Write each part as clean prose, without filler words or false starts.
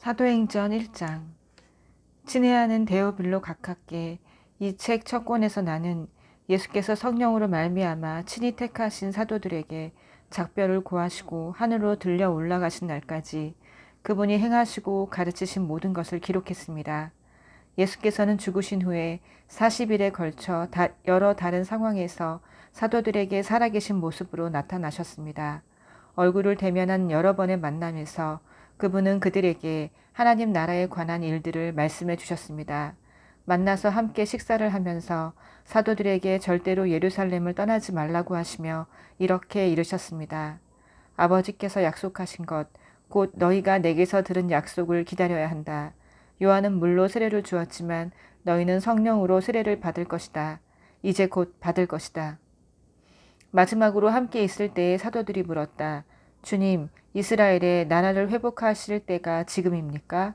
사도행전 1장. 친애하는 데오빌로 각하께 이 책 첫 권에서 나는 예수께서 성령으로 말미암아 친히 택하신 사도들에게 작별을 고하시고 하늘로 들려 올라가신 날까지 그분이 행하시고 가르치신 모든 것을 기록했습니다. 예수께서는 죽으신 후에 40일에 걸쳐 여러 다른 상황에서 사도들에게 살아계신 모습으로 나타나셨습니다. 얼굴을 대면한 여러 번의 만남에서 그분은 그들에게 하나님 나라에 관한 일들을 말씀해 주셨습니다. 만나서 함께 식사를 하면서 사도들에게 절대로 예루살렘을 떠나지 말라고 하시며 이렇게 이르셨습니다. 아버지께서 약속하신 것, 곧 너희가 내게서 들은 약속을 기다려야 한다. 요한은 물로 세례를 주었지만 너희는 성령으로 세례를 받을 것이다. 이제 곧 받을 것이다. 마지막으로 함께 있을 때에 사도들이 물었다. 주님, 이스라엘의 나라를 회복하실 때가 지금입니까?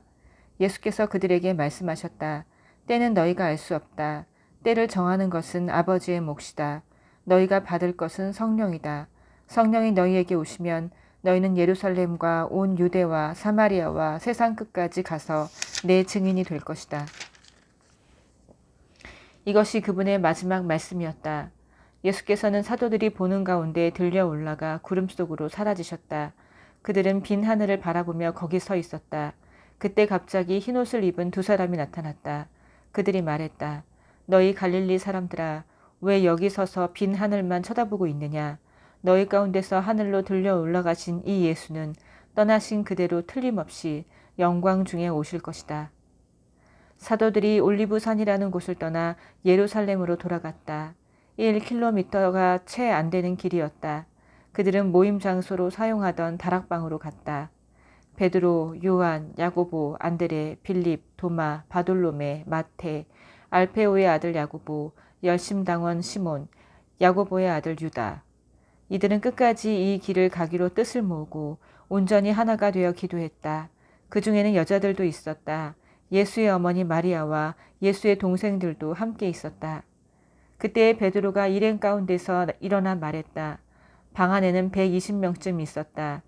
예수께서 그들에게 말씀하셨다. 때는 너희가 알 수 없다. 때를 정하는 것은 아버지의 몫이다. 너희가 받을 것은 성령이다. 성령이 너희에게 오시면 너희는 예루살렘과 온 유대와 사마리아와 세상 끝까지 가서 내 증인이 될 것이다. 이것이 그분의 마지막 말씀이었다. 예수께서는 사도들이 보는 가운데 들려 올라가 구름 속으로 사라지셨다. 그들은 빈 하늘을 바라보며 거기 서 있었다. 그때 갑자기 흰옷을 입은 두 사람이 나타났다. 그들이 말했다. 너희 갈릴리 사람들아, 왜 여기 서서 빈 하늘만 쳐다보고 있느냐? 너희 가운데서 하늘로 들려 올라가신 이 예수는 떠나신 그대로 틀림없이 영광 중에 오실 것이다. 사도들이 올리브산이라는 곳을 떠나 예루살렘으로 돌아갔다. 1km가 채 안 되는 길이었다. 그들은 모임 장소로 사용하던 다락방으로 갔다. 베드로, 요한, 야고보, 안드레, 빌립, 도마, 바돌로메, 마테, 알페오의 아들 야고보, 열심당원 시몬, 야고보의 아들 유다. 이들은 끝까지 이 길을 가기로 뜻을 모으고 온전히 하나가 되어 기도했다. 그 중에는 여자들도 있었다. 예수의 어머니 마리아와 예수의 동생들도 함께 있었다. 그때 베드로가 일행 가운데서 일어나 말했다. 방 안에는 120명쯤 있었다.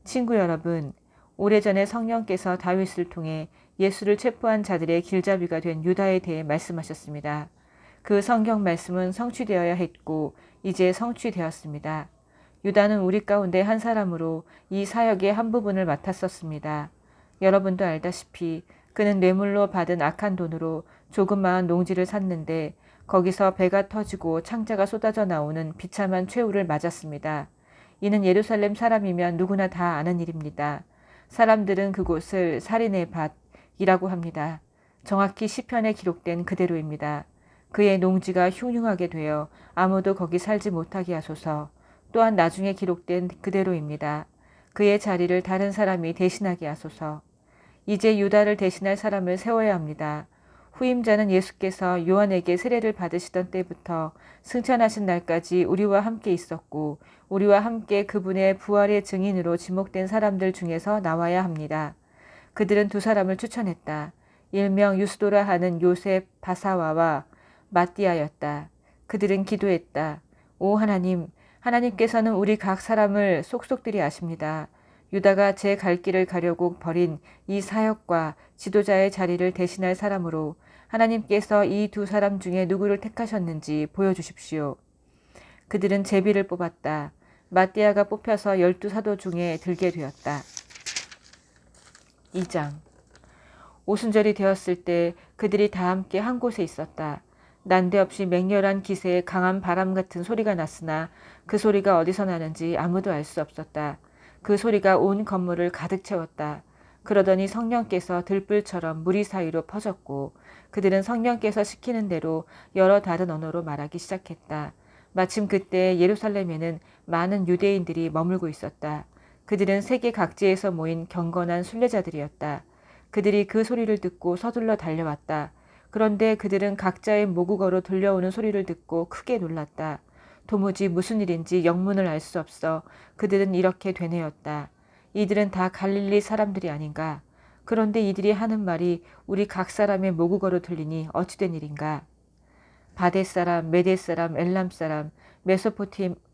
친구 여러분, 오래전에 성령께서 다윗을 통해 예수를 체포한 자들의 길잡이가 된 유다에 대해 말씀하셨습니다. 그 성경 말씀은 성취되어야 했고 이제 성취되었습니다. 유다는 우리 가운데 한 사람으로 이 사역의 한 부분을 맡았었습니다. 여러분도 알다시피 그는 뇌물로 받은 악한 돈으로 조그마한 농지를 샀는데 거기서 배가 터지고 창자가 쏟아져 나오는 비참한 최후를 맞았습니다. 이는 예루살렘 사람이면 누구나 다 아는 일입니다. 사람들은 그곳을 살인의 밭이라고 합니다. 정확히 시편에 기록된 그대로입니다. 그의 농지가 흉흉하게 되어 아무도 거기 살지 못하게 하소서. 또한 나중에 기록된 그대로입니다. 그의 자리를 다른 사람이 대신하게 하소서. 이제 유다를 대신할 사람을 세워야 합니다. 후임자는 예수께서 요한에게 세례를 받으시던 때부터 승천하신 날까지 우리와 함께 있었고 우리와 함께 그분의 부활의 증인으로 지목된 사람들 중에서 나와야 합니다. 그들은 두 사람을 추천했다. 일명 유스도라 하는 요셉 바사와와 마띠아였다. 그들은 기도했다. 오 하나님, 하나님께서는 우리 각 사람을 속속들이 아십니다. 유다가 제 갈 길을 가려고 버린 이 사역과 지도자의 자리를 대신할 사람으로 하나님께서 이 두 사람 중에 누구를 택하셨는지 보여주십시오. 그들은 제비를 뽑았다. 마띠아가 뽑혀서 12사도 중에 들게 되었다. 2장. 오순절이 되었을 때 그들이 다 함께 한 곳에 있었다. 난데없이 맹렬한 기세에 강한 바람 같은 소리가 났으나 그 소리가 어디서 나는지 아무도 알 수 없었다. 그 소리가 온 건물을 가득 채웠다. 그러더니 성령께서 들불처럼 무리 사이로 퍼졌고 그들은 성령께서 시키는 대로 여러 다른 언어로 말하기 시작했다. 마침 그때 예루살렘에는 많은 유대인들이 머물고 있었다. 그들은 세계 각지에서 모인 경건한 순례자들이었다. 그들이 그 소리를 듣고 서둘러 달려왔다. 그런데 그들은 각자의 모국어로 들려오는 소리를 듣고 크게 놀랐다. 도무지 무슨 일인지 영문을 알 수 없어 그들은 이렇게 되뇌었다. 이들은 다 갈릴리 사람들이 아닌가? 그런데 이들이 하는 말이 우리 각 사람의 모국어로 들리니 어찌된 일인가? 바데 사람, 메데 사람, 엘람 사람,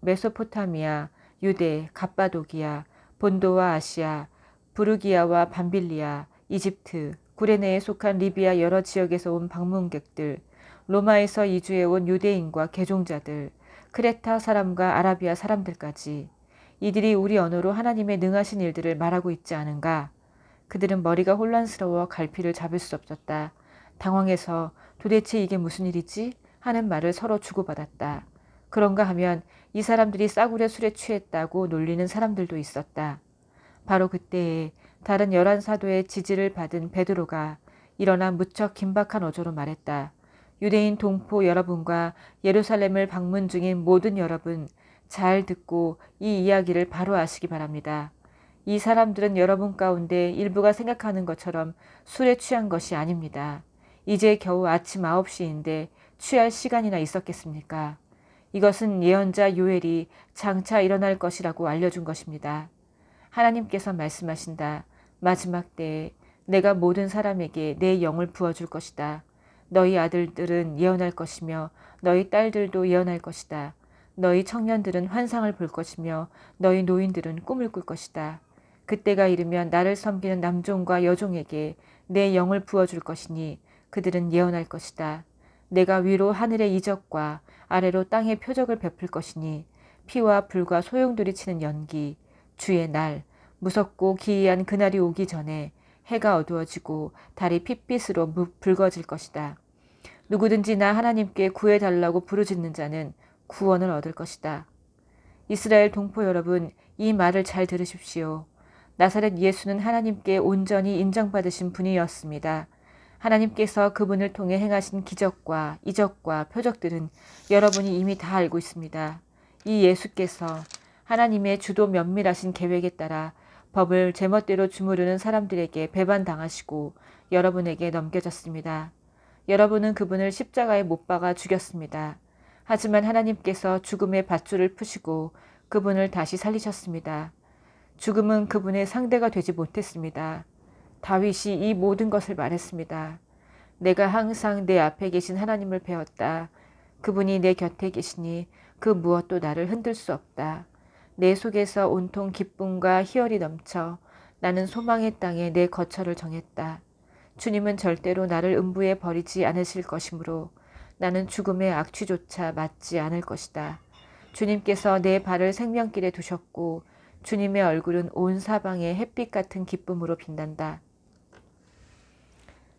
메소포타미아, 유대, 갑바도기아, 본도와 아시아, 부르기아와 밤빌리아, 이집트, 구레네에 속한 리비아 여러 지역에서 온 방문객들, 로마에서 이주해온 유대인과 개종자들, 크레타 사람과 아라비아 사람들까지 이들이 우리 언어로 하나님의 능하신 일들을 말하고 있지 않은가? 그들은 머리가 혼란스러워 갈피를 잡을 수 없었다. 당황해서 도대체 이게 무슨 일이지? 하는 말을 서로 주고받았다. 그런가 하면 이 사람들이 싸구려 술에 취했다고 놀리는 사람들도 있었다. 바로 그때에 다른 11사도의 지지를 받은 베드로가 일어나 무척 긴박한 어조로 말했다. 유대인 동포 여러분과 예루살렘을 방문 중인 모든 여러분, 잘 듣고 이 이야기를 바로 아시기 바랍니다. 이 사람들은 여러분 가운데 일부가 생각하는 것처럼 술에 취한 것이 아닙니다. 이제 겨우 아침 9시인데 취할 시간이나 있었겠습니까? 이것은 예언자 요엘이 장차 일어날 것이라고 알려준 것입니다. 하나님께서 말씀하신다. 마지막 때에 내가 모든 사람에게 내 영을 부어줄 것이다. 너희 아들들은 예언할 것이며 너희 딸들도 예언할 것이다. 너희 청년들은 환상을 볼 것이며 너희 노인들은 꿈을 꿀 것이다. 그때가 이르면 나를 섬기는 남종과 여종에게 내 영을 부어줄 것이니 그들은 예언할 것이다. 내가 위로 하늘의 이적과 아래로 땅의 표적을 베풀 것이니 피와 불과 소용돌이 치는 연기, 주의 날, 무섭고 기이한 그날이 오기 전에 해가 어두워지고 달이 핏빛으로 붉어질 것이다. 누구든지 나 하나님께 구해달라고 부르짖는 자는 구원을 얻을 것이다. 이스라엘 동포 여러분, 이 말을 잘 들으십시오. 나사렛 예수는 하나님께 온전히 인정받으신 분이었습니다. 하나님께서 그분을 통해 행하신 기적과 이적과 표적들은 여러분이 이미 다 알고 있습니다. 이 예수께서 하나님의 주도 면밀하신 계획에 따라 법을 제멋대로 주무르는 사람들에게 배반당하시고 여러분에게 넘겨졌습니다. 여러분은 그분을 십자가에 못 박아 죽였습니다. 하지만 하나님께서 죽음의 밧줄을 푸시고 그분을 다시 살리셨습니다. 죽음은 그분의 상대가 되지 못했습니다. 다윗이 이 모든 것을 말했습니다. 내가 항상 내 앞에 계신 하나님을 배웠다. 그분이 내 곁에 계시니 그 무엇도 나를 흔들 수 없다. 내 속에서 온통 기쁨과 희열이 넘쳐 나는 소망의 땅에 내 거처를 정했다. 주님은 절대로 나를 음부에 버리지 않으실 것이므로 나는 죽음의 악취조차 맞지 않을 것이다. 주님께서 내 발을 생명길에 두셨고 주님의 얼굴은 온 사방에 햇빛 같은 기쁨으로 빛난다.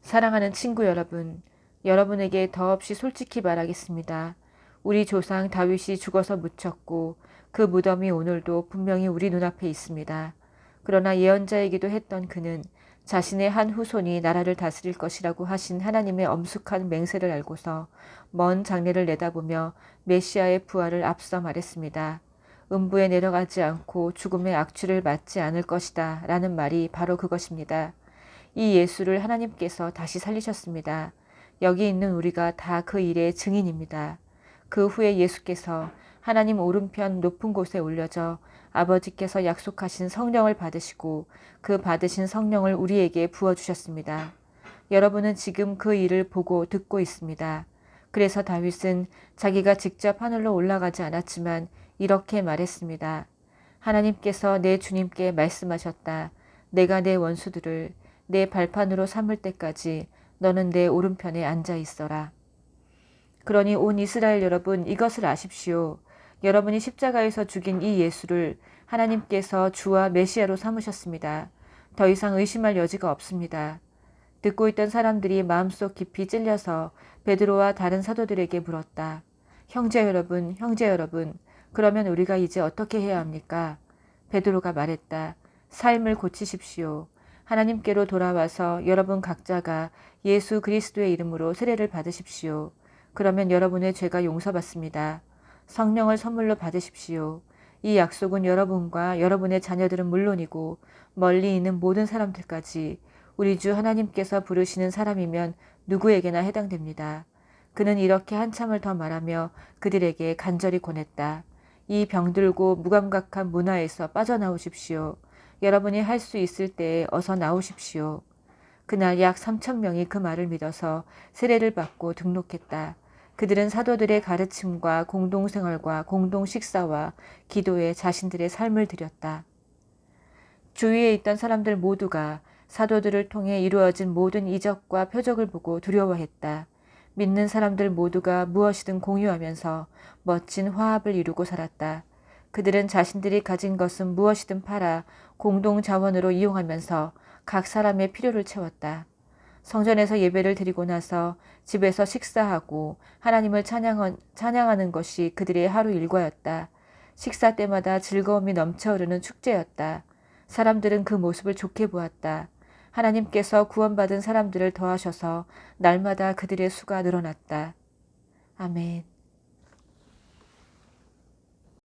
사랑하는 친구 여러분, 여러분에게 더없이 솔직히 말하겠습니다. 우리 조상 다윗이 죽어서 묻혔고 그 무덤이 오늘도 분명히 우리 눈앞에 있습니다. 그러나 예언자이기도 했던 그는 자신의 한 후손이 나라를 다스릴 것이라고 하신 하나님의 엄숙한 맹세를 알고서 먼 장래를 내다보며 메시아의 부활을 앞서 말했습니다. 음부에 내려가지 않고 죽음의 악취를 맞지 않을 것이다 라는 말이 바로 그것입니다. 이 예수를 하나님께서 다시 살리셨습니다. 여기 있는 우리가 다 그 일의 증인입니다. 그 후에 예수께서 하나님 오른편 높은 곳에 올려져 아버지께서 약속하신 성령을 받으시고 그 받으신 성령을 우리에게 부어주셨습니다. 여러분은 지금 그 일을 보고 듣고 있습니다. 그래서 다윗은 자기가 직접 하늘로 올라가지 않았지만 이렇게 말했습니다. 하나님께서 내 주님께 말씀하셨다. 내가 내 원수들을 내 발판으로 삼을 때까지 너는 내 오른편에 앉아 있어라. 그러니 온 이스라엘 여러분, 이것을 아십시오. 여러분이 십자가에서 죽인 이 예수를 하나님께서 주와 메시아로 삼으셨습니다. 더 이상 의심할 여지가 없습니다. 듣고 있던 사람들이 마음속 깊이 찔려서 베드로와 다른 사도들에게 물었다. 형제 여러분, 그러면 우리가 이제 어떻게 해야 합니까? 베드로가 말했다. 삶을 고치십시오. 하나님께로 돌아와서 여러분 각자가 예수 그리스도의 이름으로 세례를 받으십시오. 그러면 여러분의 죄가 용서받습니다. 성령을 선물로 받으십시오. 이 약속은 여러분과 여러분의 자녀들은 물론이고 멀리 있는 모든 사람들까지 우리 주 하나님께서 부르시는 사람이면 누구에게나 해당됩니다. 그는 이렇게 한참을 더 말하며 그들에게 간절히 권했다. 이 병들고 무감각한 문화에서 빠져나오십시오. 여러분이 할 수 있을 때에 어서 나오십시오. 그날 약 3,000명이 그 말을 믿어서 세례를 받고 등록했다. 그들은 사도들의 가르침과 공동생활과 공동식사와 기도에 자신들의 삶을 드렸다. 주위에 있던 사람들 모두가 사도들을 통해 이루어진 모든 이적과 표적을 보고 두려워했다. 믿는 사람들 모두가 무엇이든 공유하면서 멋진 화합을 이루고 살았다. 그들은 자신들이 가진 것은 무엇이든 팔아 공동 자원으로 이용하면서 각 사람의 필요를 채웠다. 성전에서 예배를 드리고 나서 집에서 식사하고 하나님을 찬양하는 것이 그들의 하루 일과였다. 식사 때마다 즐거움이 넘쳐 흐르는 축제였다. 사람들은 그 모습을 좋게 보았다. 하나님께서 구원받은 사람들을 더하셔서 날마다 그들의 수가 늘어났다. 아멘.